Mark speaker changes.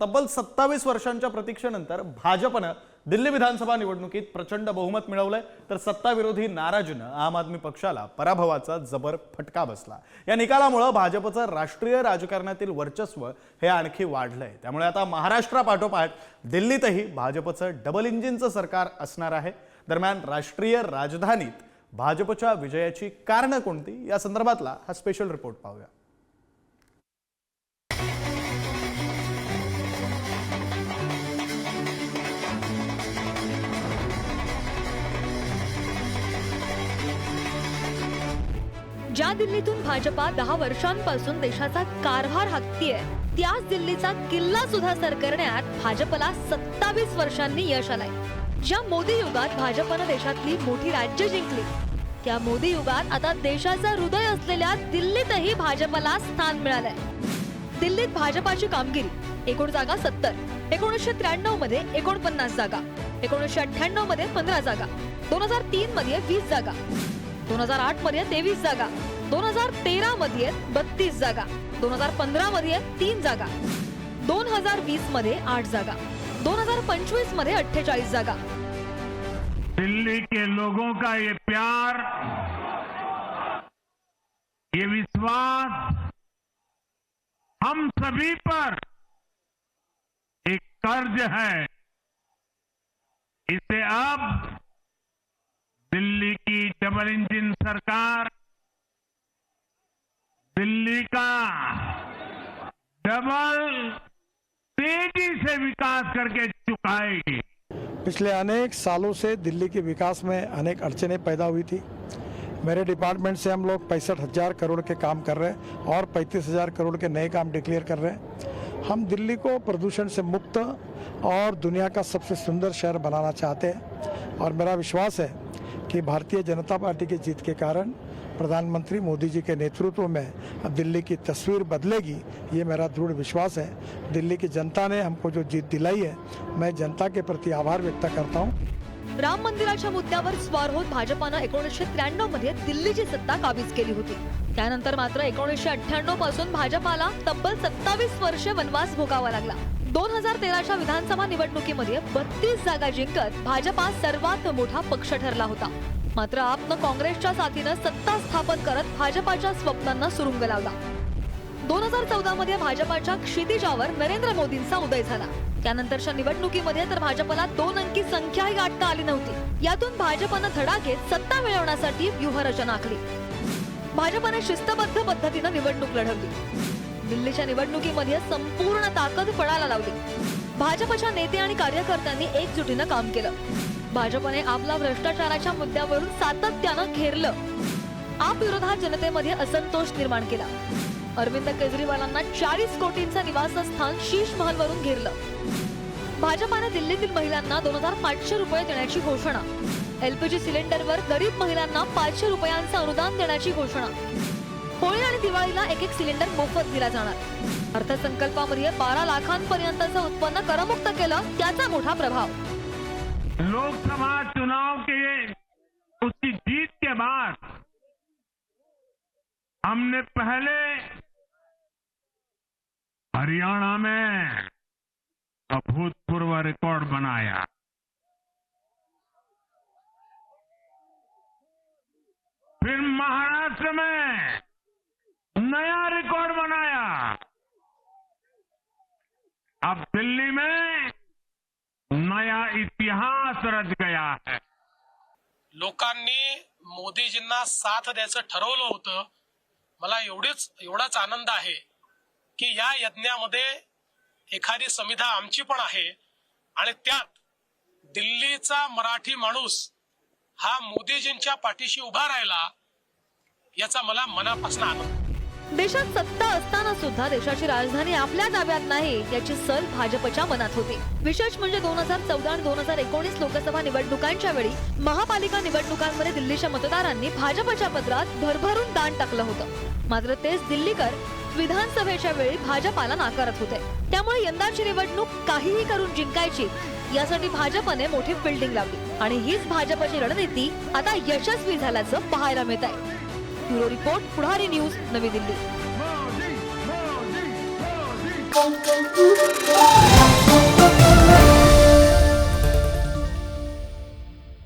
Speaker 1: तब्बल 27 वर्षांच्या प्रतीक्षेनंतर भाजपनं दिल्ली विधानसभा निवडणुकीत प्रचंड बहुमत मिळवलंय, तर सत्ताविरोधी नाराजीनं आम आदमी पक्षाला पराभवाचा जबर फटका बसला। या निकालामुळे भाजपचं राष्ट्रीय राजकारणातील वर्चस्व हे आणखी वाढलंय। त्यामुळे आता महाराष्ट्रापाठोपाठ दिल्लीतही भाजपचं डबल इंजिनचं सरकार असणार आहे। दरम्यान राष्ट्रीय राजधानीत भाजपच्या विजयाची कारणं कोणती या संदर्भातला हा स्पेशल रिपोर्ट पाहूया।
Speaker 2: ज्या दिल्लीतून भाजपा 10 वर्षांपासून देशाचा कारभार हाकतीये, त्याच दिल्लीचा किल्ला सुद्धा सर करण्यात भाजपला 27 वर्षांनी यश आलंय। ज्या मोदी युगात भाजपनं देशातली मोठी राज्य जिंकली, त्या मोदी युगात आता देशाचा हृदय असलेल्या दिल्लीतही भाजपला स्थान मिळालंय। दिल्लीत भाजपाची कामगिरी एकूण जागा 70, 1993 मध्ये 49 जागा, 1998 मध्ये 15 जागा, 2003 मध्ये 20 जागा, 2008 मध्ये 23 जागा, 2013 मध्ये 32 जागा, 2015 मध्ये 3 जागा, 2020 मध्ये 8 जागा, 2025 मध्ये 48 जागा।
Speaker 3: दिल्ली के लोगों का ये प्यार, ये विश्वास हम सभी पर एक कर्ज है। इसे अब दिल्ली की डबल इंजन सरकार दिल्ली का डबल तेजी से विकास करके चुकाएगी।
Speaker 4: पिछले अनेक सालों से दिल्ली के विकास में अनेक अड़चनें पैदा हुई थी। मेरे डिपार्टमेंट से हम लोग 65,000 करोड़ के काम कर रहे हैं और 35,000 करोड़ के नए काम डिक्लेयर कर रहे हैं। हम दिल्ली को प्रदूषण से मुक्त और दुनिया का सबसे सुंदर शहर बनाना चाहते हैं और मेरा विश्वास है कि भारतीय जनता पार्टी की जीत के कारण प्रधानमंत्री मोदी जी के नेतृत्व में अब दिल्ली की तस्वीर बदलेगी, ये मेरा दृढ़ विश्वास है। दिल्ली की जनता ने हमको जो जीत दिलाई है, मैं जनता के प्रति आभार व्यक्त करता हूँ।
Speaker 2: राम मंदिराच्या मुद्द्यावर स्वार होत भाजपानं 1993 मध्ये दिल्लीची सत्ता काबीज केली होती। त्यानंतर मात्र 1998 पासून भाजपाला तब्बल 27 वर्ष वनवास भोगावा लागला। 2013च्या विधानसभा निवडणुकीमध्ये 32 जागा जिंकत भाजपा सर्वात मोठा पक्ष ठरला होता। मात्र आपनं काँग्रेसच्या साथीनं सत्ता स्थापन करत भाजपाच्या स्वप्नांना सुरुंग लावला। 2014 मध्ये भाजपाच्या क्षितिजावर नरेंद्र मोदींचा उदय झाला। त्यानंतरच्या निवडणुकीमध्ये तर भाजपला 2 अंकी संख्याही गाठता आली नव्हती। यातून भाजपनं धडा घेत सत्ता मिळवण्यासाठी व्यूहरचना आखली। भाजपने शिस्तबद्ध पद्धतीने निवडणूक लढवली। दिल्लीच्या निवडणुकीमध्ये संपूर्ण ताकद पणाला लावली। भाजपच्या नेते आणि कार्यकर्त्यांनी एकजुटीने काम केलं। भाजपने आपला भ्रष्टाचाराच्या मुद्द्यावरून सातत्यानं घेरलं। आप विरोधात जनतेमध्ये असंतोष निर्माण केला। अरविंद केजरीवालांना 40 कोटींचं निवासस्थान शीश महलवरून घेरलं। भाजपाने दिल्लीतील महिलांना 2500 रुपये देण्याची घोषणा, एलपीजी सिलेंडरवर गरीब महिलांना 500 रुपयांचं अनुदान देण्याची घोषणा, होळी आणि दिवाळीला एक सिलेंडर मोफत दिला जाणार। अर्थसंकल्पामध्ये 12 लाखांपर्यंतचं उत्पन्न करमुक्त केलं, त्याचा मोठा प्रभाव।
Speaker 3: लोकसभा चुनाव के उसकी जीत के बाद हमने पहले हरियाणा में अभूतपूर्व रिकॉर्ड बनाया। फिर महाराष्ट्र में नया रिकॉर्ड बनाया। अब दिल्ली में नया इतिहास रच गया है।
Speaker 5: लोकांनी मोदीजींना साथ द्यायचं ठरवलं होतं। मला एवढाच आनंद आहे की या यज्ञामध्ये एखादी समिधा आमची पण आहे आणि त्यात दिल्लीचा मराठी माणूस हा मोदीजींच्या पाठीशी उभा राहिला, याचा मला मनापासून आनंद।
Speaker 2: देशात सत्ता असताना सुद्धा देशाची राजधानी आपल्या ताब्यात नाही याची सल भाजपच्या मनात होती। विशेष म्हणजे 2014 आणि 2019 लोकसभा निवडणुकांच्या वेळी महापालिका निवडणुकांमध्ये दिल्लीच्या मतदारांनी भाजपच्या पदरात भरभरून दान टाकलं होतं। मात्र तेच दिल्लीकर विधानसभेच्या वेळी भाजपाला नाकारत होते। त्यामुळे यंदाची निवडणूक काहीही करून जिंकायची यासाठी भाजपने मोठी फिल्डिंग लावली आणि हीच भाजपची रणनीती आता यशस्वी झाल्याचं पाहायला मिळत आहे। ब्युरो रिपोर्ट, पुढारी न्यूज, नवी दिल्ली।